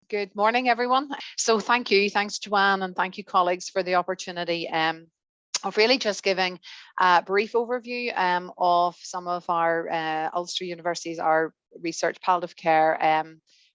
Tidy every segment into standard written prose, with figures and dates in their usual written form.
Good morning, everyone. So thanks Joanne, and thank you colleagues for the opportunity of really just giving a brief overview of some of our Ulster University's, our research palliative care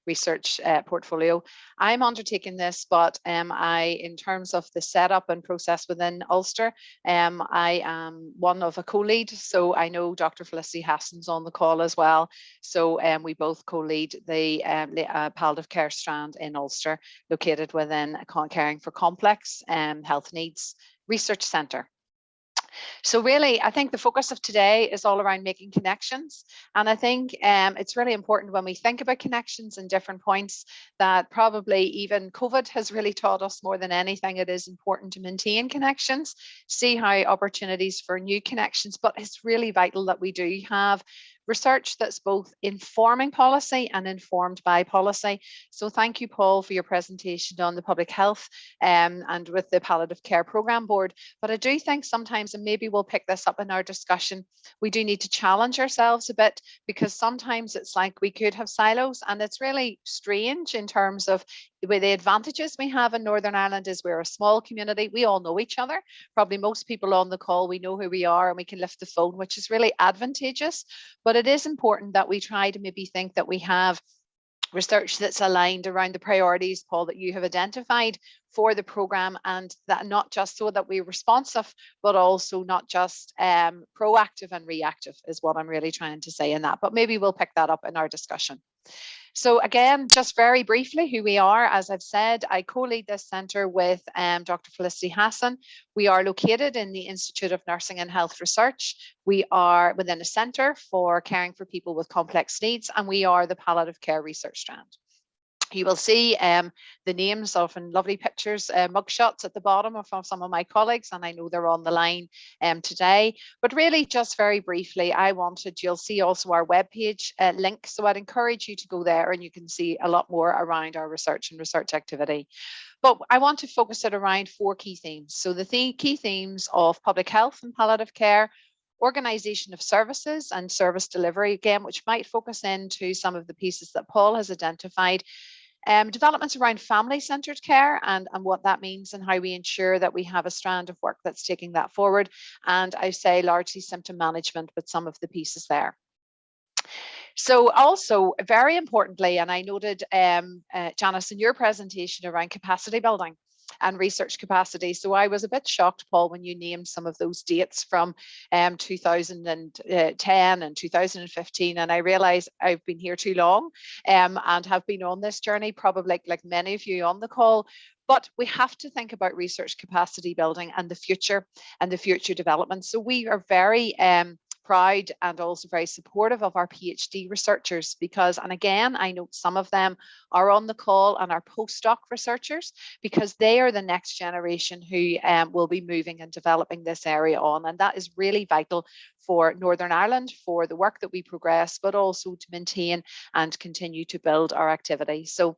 research portfolio. I'm undertaking this, but in terms of the setup and process within Ulster, I am one of a co-lead. So I know Dr. Felicity Hassan's on the call as well. So we both co-lead the palliative care strand in Ulster, located within Caring for Complex Health Needs Research Centre. So really, I think the focus of today is all around making connections. And I think it's really important when we think about connections and different points that probably even COVID has really taught us more than anything. It is important to maintain connections, see how opportunities for new connections, but it's really vital that we do have research that's both informing policy and informed by policy. So thank you, Paul, for your presentation on the public health and with the palliative care programme board. But I do think sometimes, and maybe we'll pick this up in our discussion, we do need to challenge ourselves a bit, because sometimes it's like we could have silos, and it's really strange in terms of the advantages we have in Northern Ireland is we're a small community. We all know each other. Probably most people on the call, we know who we are and we can lift the phone, which is really advantageous. But it is important that we try to maybe think that we have research that's aligned around the priorities, Paul, that you have identified for the programme, and that not just so that we're responsive, but also not just proactive and reactive is what I'm really trying to say in that. But maybe we'll pick that up in our discussion. So again, just very briefly, who we are. As I've said, I co-lead this centre with Dr. Felicity Hassan. We are located in the Institute of Nursing and Health Research. We are within a centre for caring for people with complex needs, and we are the palliative care research strand. You will see the names of, and lovely pictures, mugshots at the bottom of some of my colleagues, and I know they're on the line today. But really, just very briefly, you'll see also our webpage link. So I'd encourage you to go there and you can see a lot more around our research and research activity. But I want to focus it around 4 key themes. So the key themes of public health and palliative care, organisation of services and service delivery, again, which might focus into some of the pieces that Paul has identified. Developments around family-centred care and what that means and how we ensure that we have a strand of work that's taking that forward. And I say largely symptom management, but some of the pieces there. So also very importantly, and I noted Janice in your presentation around capacity building and research capacity. So I was a bit shocked, Paul, when you named some of those dates from 2010 and 2015, and I realize I've been here too long and have been on this journey, probably like many of you on the call. But we have to think about research capacity building and the future development. So we are very proud and also very supportive of our PhD researchers, because, and again, I know some of them are on the call, and our postdoc researchers, because they are the next generation who will be moving and developing this area on. And that is really vital for Northern Ireland, for the work that we progress, but also to maintain and continue to build our activity. So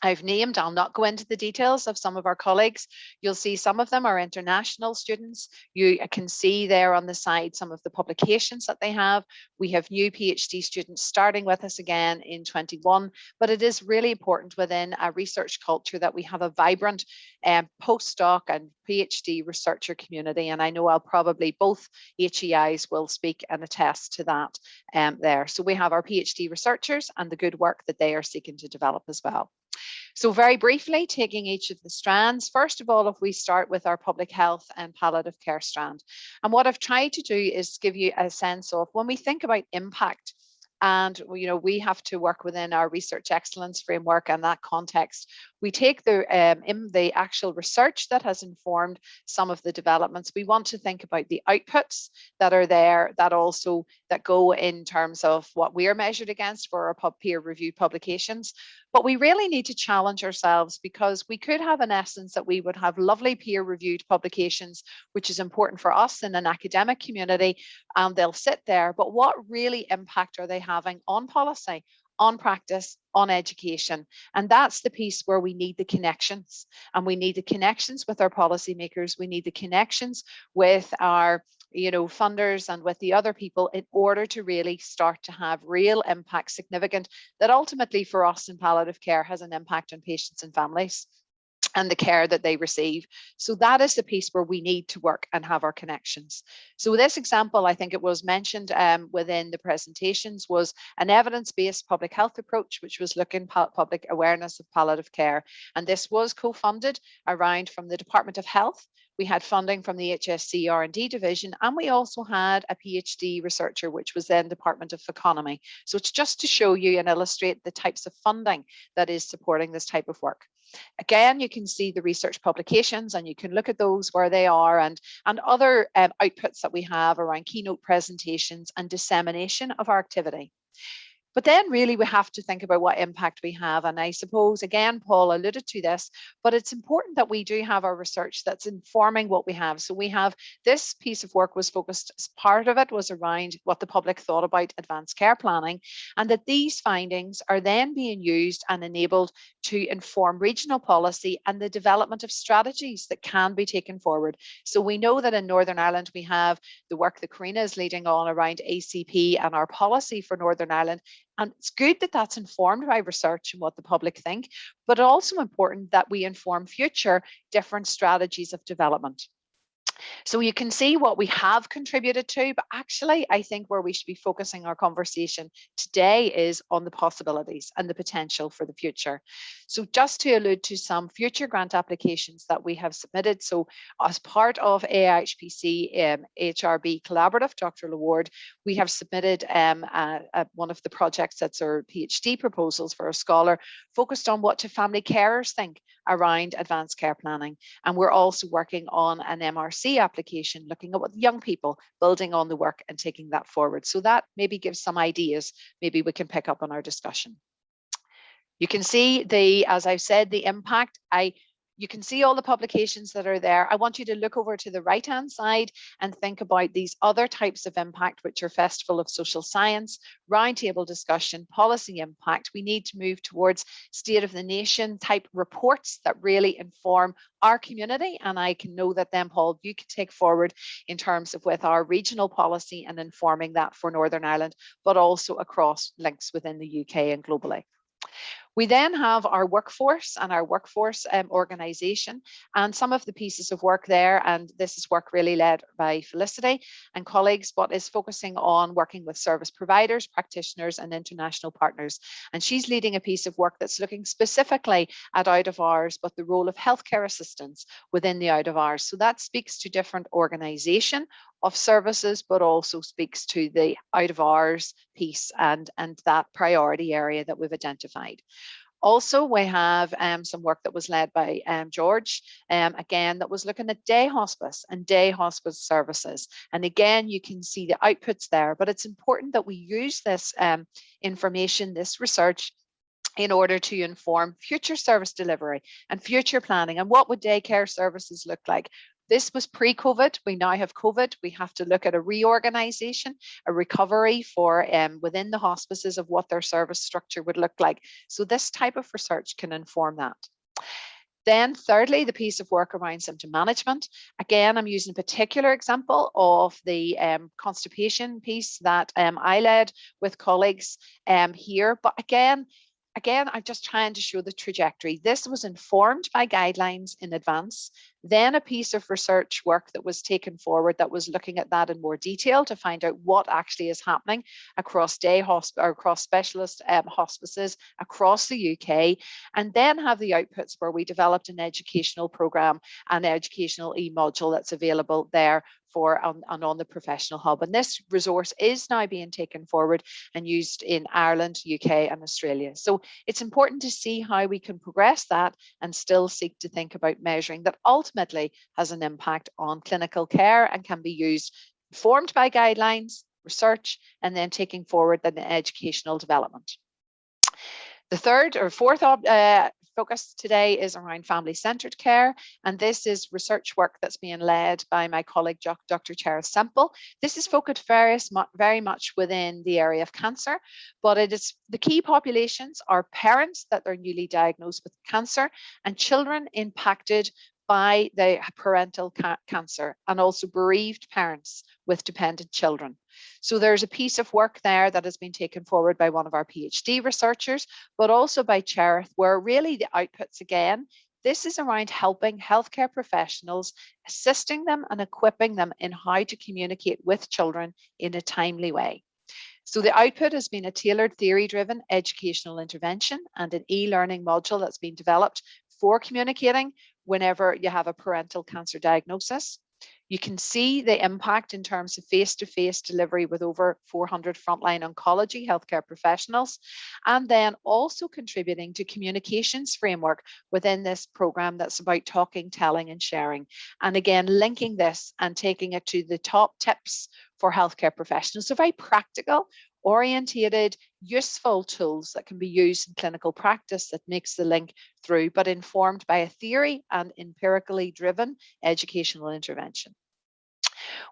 I've named, I'll not go into the details of some of our colleagues. You'll see some of them are international students. You can see there on the side some of the publications that they have. We have new PhD students starting with us again in 21, but it is really important within a research culture that we have a vibrant postdoc and PhD researcher community. And I know I'll probably both HEIs will speak and attest to that there. So we have our PhD researchers and the good work that they are seeking to develop as well. So very briefly, taking each of the strands, first of all, if we start with our public health and palliative care strand. And what I've tried to do is give you a sense of when we think about impact, and we have to work within our research excellence framework and that context. We take the actual research that has informed some of the developments. We want to think about the outputs that are there, that go in terms of what we are measured against for our peer reviewed publications. But we really need to challenge ourselves, because we could have in essence that we would have lovely peer reviewed publications, which is important for us in an academic community, and they'll sit there. But what really impact are they having on policy, on practice, on education? And that's the piece where we need the connections, and we need the connections with our policymakers. We need the connections with our funders and with the other people in order to really start to have real impact, significant, that ultimately for us in palliative care has an impact on patients and families and the care that they receive. So that is the piece where we need to work and have our connections. So this example, I think it was mentioned within the presentations, was an evidence-based public health approach, which was looking at public awareness of palliative care. And this was co-funded around from the Department of Health. We had funding from the HSC R&D division, and we also had a PhD researcher, which was then Department of Economy. So it's just to show you and illustrate the types of funding that is supporting this type of work. Again, you can see the research publications and you can look at those where they are and other outputs that we have around keynote presentations and dissemination of our activity. But then really we have to think about what impact we have. And I suppose, again, Paul alluded to this, but it's important that we do have our research that's informing what we have. So we have this piece of work was focused, as part of it was around what the public thought about advanced care planning, and that these findings are then being used and enabled to inform regional policy and the development of strategies that can be taken forward. So we know that in Northern Ireland, we have the work that Karina is leading on around ACP and our policy for Northern Ireland. And it's good that that's informed by research and what the public think, but also important that we inform future different strategies of development. So you can see what we have contributed to, but actually I think where we should be focusing our conversation today is on the possibilities and the potential for the future. So just to allude to some future grant applications that we have submitted. So as part of AIIHPC HRB Collaborative, Dr. Award, we have submitted one of the projects that's our PhD proposals for a scholar focused on what do family carers think around advanced care planning. And we're also working on an MRC application looking at what young people, building on the work and taking that forward. So that maybe gives some ideas, maybe we can pick up on our discussion. You can see as I've said, the impact. You can see all the publications that are there. I want you to look over to the right-hand side and think about these other types of impact, which are Festival of Social Science, roundtable discussion, policy impact. We need to move towards state of the nation type reports that really inform our community. And I can know that then, Paul, you can take forward in terms of with our regional policy and informing that for Northern Ireland, but also across links within the UK and globally. We then have our workforce and our workforce organisation and some of the pieces of work there, and this is work really led by Felicity and colleagues, but is focusing on working with service providers, practitioners and international partners. And she's leading a piece of work that's looking specifically at out of hours, but the role of healthcare assistants within the out of hours. So that speaks to different organisation of services, but also speaks to the out of hours piece and that priority area that we've identified. Also, we have some work that was led by George, again, that was looking at day hospice and day hospice services. And again, you can see the outputs there, but it's important that we use this information, this research, in order to inform future service delivery and future planning. And what would daycare services look like? This was pre-COVID. We now have COVID. We have to look at a reorganization, a recovery for within the hospices of what their service structure would look like. So this type of research can inform that. Then thirdly, the piece of work around symptom management. Again, I'm using a particular example of the constipation piece that I led with colleagues here. But again, I'm just trying to show the trajectory. This was informed by guidelines in advance, then a piece of research work that was taken forward that was looking at that in more detail to find out what actually is happening across day hospital or across specialist hospices across the UK, and then have the outputs where we developed an educational program, an educational e-module that's available there for on the professional hub. And this resource is now being taken forward and used in Ireland, UK and Australia. So it's important to see how we can progress that and still seek to think about measuring that ultimately has an impact on clinical care and can be used, informed by guidelines, research, and then taking forward the educational development. The third or fourth focus today is around family-centered care, and this is research work that's being led by my colleague Dr. Chera Semple. This is focused very much within the area of cancer, but it is the key populations are parents that are newly diagnosed with cancer and children impacted by the parental cancer, and also bereaved parents with dependent children. So there's a piece of work there that has been taken forward by one of our PhD researchers, but also by Cherith, where really the outputs again, this is around helping healthcare professionals, assisting them and equipping them in how to communicate with children in a timely way. So the output has been a tailored theory-driven educational intervention and an e-learning module that's been developed for communicating whenever you have a parental cancer diagnosis. You can see the impact in terms of face-to-face delivery with over 400 frontline oncology healthcare professionals, and then also contributing to communications framework within this program that's about talking, telling, and sharing. And again, linking this and taking it to the top tips for healthcare professionals. So very practical, orientated, useful tools that can be used in clinical practice that makes the link through, but informed by a theory and empirically driven educational intervention.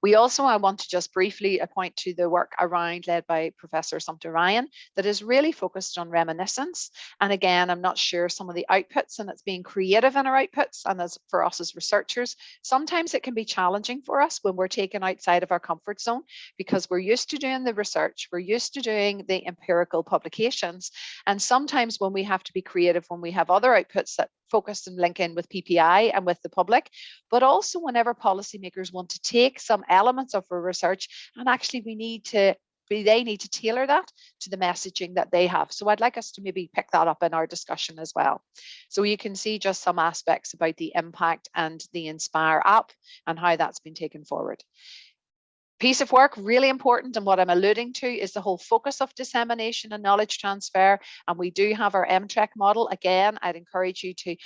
We also, I want to just briefly point to the work around led by Professor Sumter Ryan that is really focused on reminiscence. And again, I'm not sure some of the outputs, and it's being creative in our outputs. And as for us as researchers, sometimes it can be challenging for us when we're taken outside of our comfort zone, because we're used to doing the research, we're used to doing the empirical publications. And sometimes when we have to be creative, when we have other outputs that focus and link in with PPI and with the public, but also whenever policymakers want to take some elements of our research and actually they need to tailor that to the messaging that they have. So I'd like us to maybe pick that up in our discussion as well. So you can see just some aspects about the impact and the Inspire app and how that's been taken forward. Piece of work, really important, and what I'm alluding to is the whole focus of dissemination and knowledge transfer. And we do have our MTREC model. Again, I'd encourage you to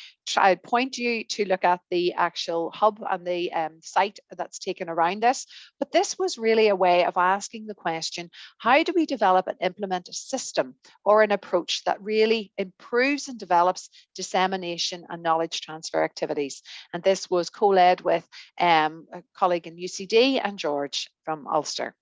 point you to look at the actual hub and the site that's taken around this. But this was really a way of asking the question, how do we develop and implement a system or an approach that really improves and develops dissemination and knowledge transfer activities? And this was co-led with a colleague in UCD and George from Ulster.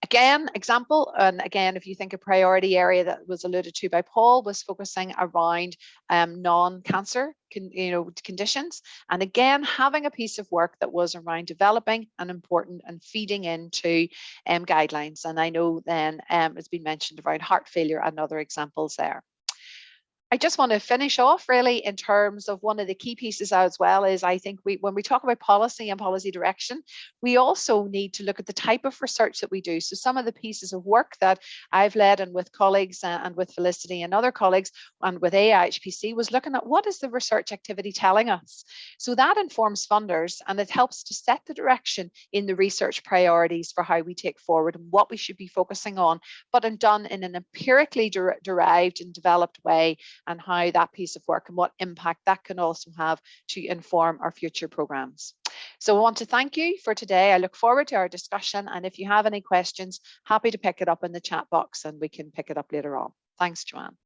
Again, example, and again, if you think a priority area that was alluded to by Paul was focusing around non-cancer conditions. And again, having a piece of work that was around developing and important and feeding into guidelines. And I know then it's been mentioned around heart failure and other examples there. I just want to finish off really in terms of one of the key pieces as well is I think when we talk about policy and policy direction, we also need to look at the type of research that we do. So some of the pieces of work that I've led and with colleagues and with Felicity and other colleagues and with AIIHPC was looking at what is the research activity telling us. So that informs funders and it helps to set the direction in the research priorities for how we take forward and what we should be focusing on, but done in an empirically derived and developed way, and how that piece of work and what impact that can also have to inform our future programs. So I want to thank you for today. I look forward to our discussion, and if you have any questions, happy to pick it up in the chat box and we can pick it up later on. Thanks, Joanne.